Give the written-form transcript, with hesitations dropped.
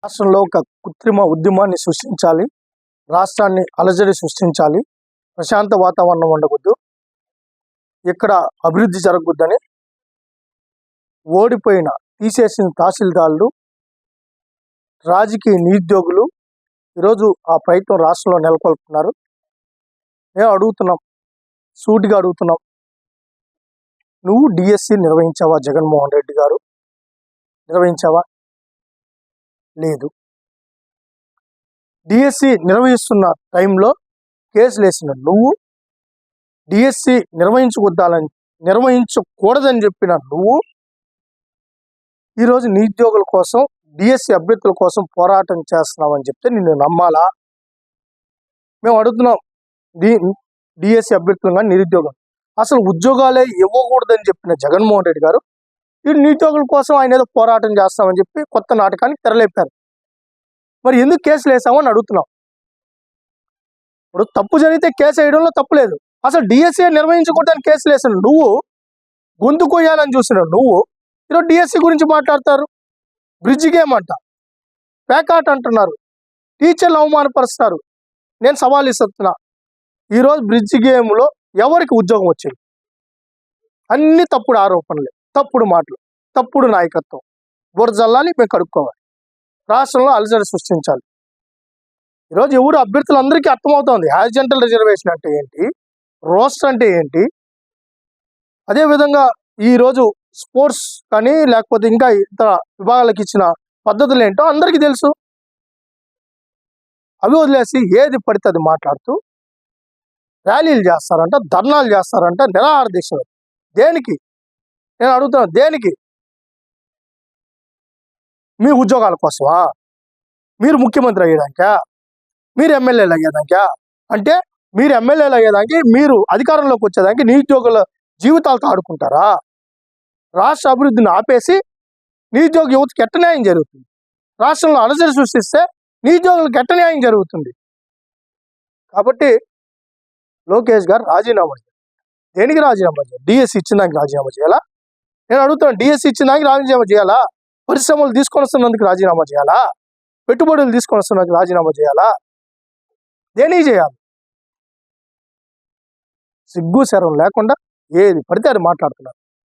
రాష్ట్రంలో ఒక కృత్రిమ ఉద్యమాన్ని సృష్టించాలి. రాష్ట్రాన్ని అలజడి సృష్టించాలి. ప్రశాంత వాతావరణం ఉండకూడదు. ఇక్కడ అభివృద్ధి జరగకూడదని ఓడిపోయిన తీసేసిన తహసీల్దార్లు, రాజకీయ నిరుద్యోగులు ఈరోజు ఆ ప్రయత్నం రాష్ట్రంలో నెలకొల్పుతున్నారు. మేము అడుగుతున్నాం, సూటిగా అడుగుతున్నాం, నువ్వు డిఎస్సి నిర్వహించావా? జగన్మోహన్ రెడ్డి గారు నిర్వహించావా? లేదు. డిఎస్సి నిర్వహిస్తున్న టైంలో కేసులు వేసిన నువ్వు, డిఎస్సి నిర్వహించకూడదని చెప్పిన నువ్వు ఈరోజు నిరుద్యోగుల కోసం, డిఎస్సి అభ్యర్థుల కోసం పోరాటం చేస్తున్నావని చెప్తే నిన్ను నమ్మాలా? మేము అడుగుతున్నాం, డిఎస్సి అభ్యర్థులు కానీ నిరుద్యోగం అసలు ఉద్యోగాలే ఇవ్వకూడదని చెప్పిన జగన్మోహన్ రెడ్డి గారు ఈ నిరుద్యోగుల కోసం ఆయన ఏదో పోరాటం చేస్తామని చెప్పి కొత్త నాటకానికి తెరలేపారు. మరి ఎందుకు కేసులు వేసామని అడుగుతున్నాం. ఇప్పుడు తప్పు జరిగితే కేసు వేయడంలో తప్పులేదు. అసలు డిఎస్సి నిర్వహించకూడదని కేసులు వేసిన నువ్వు, గొంతు కొయ్యాలని చూసిన నువ్వు ఈరోజు డిఎస్సి గురించి మాట్లాడతారు. బ్రిడ్జ్ గేమ్ అంట, ప్యాకాట్ అంటున్నారు, టీచర్లు అవమానపరుస్తారు. నేను సవాల్ ఇస్తున్నా, ఈరోజు బ్రిడ్జ్ గేమ్లో ఎవరికి ఉద్యోగం వచ్చింది? అన్ని తప్పుడు ఆరోపణలే, తప్పుడు మాటలు, తప్పుడు నాయకత్వం. బురజల్లాలి, మేము కడుక్కోవాలి. రాష్ట్రంలో అలజడి సృష్టించాలి. ఈరోజు ఎవరు అభ్యర్థులందరికీ అర్థమవుతోంది హారిజంటల్ రిజర్వేషన్ అంటే ఏంటి, రోస్టర్ అంటే ఏంటి. అదేవిధంగా ఈరోజు స్పోర్ట్స్ కానీ లేకపోతే ఇంకా ఇతర విభాగాలకు ఇచ్చిన పద్ధతులు ఏంటో అందరికీ తెలుసు. అవి వదిలేసి ఏది పడితే అది మాట్లాడుతూ ర్యాలీలు చేస్తారంట, ధర్నాలు చేస్తారంట, నిరాహార దీక్షలు. దేనికి? నేను అడుగుతున్నాను, దేనికి? మీ ఉద్యోగాల కోసమా? మీరు ముఖ్యమంత్రి అయ్యేదానికా? మీరు ఎమ్మెల్యేలు అయ్యేదానికా? అంటే మీరు ఎమ్మెల్యేలు అయ్యేదానికి, మీరు అధికారంలోకి వచ్చేదానికి నిరుద్యోగుల జీవితాలతో ఆడుకుంటారా? రాష్ట్ర అభివృద్ధిని ఆపేసి నిరుద్యోగ యువతకి ఎట్ట న్యాయం జరుగుతుంది? రాష్ట్రంలో అలజడి సృష్టిస్తే నిరుద్యోగులకు ఎట్ట న్యాయం జరుగుతుంది? కాబట్టి లోకేష్ గారు రాజీనామా చేయాలి. దేనికి రాజీనామా చేయాలి? డిఎస్సి ఇచ్చిన దానికి రాజీనామా చేయాలా? నేను అడుగుతాను, డిఎస్సి ఇచ్చిన దానికి రాజీనామా చేయాలా? పరిశ్రమలు తీసుకొని వస్తున్నందుకు రాజీనామా చేయాలా? పెట్టుబడులు తీసుకొని వస్తున్నందుకు రాజీనామా చేయాలా? దేనికి చేయాలి? సిగ్గు శరం లేకుండా ఏది పడితే అది మాట్లాడుతున్నారు.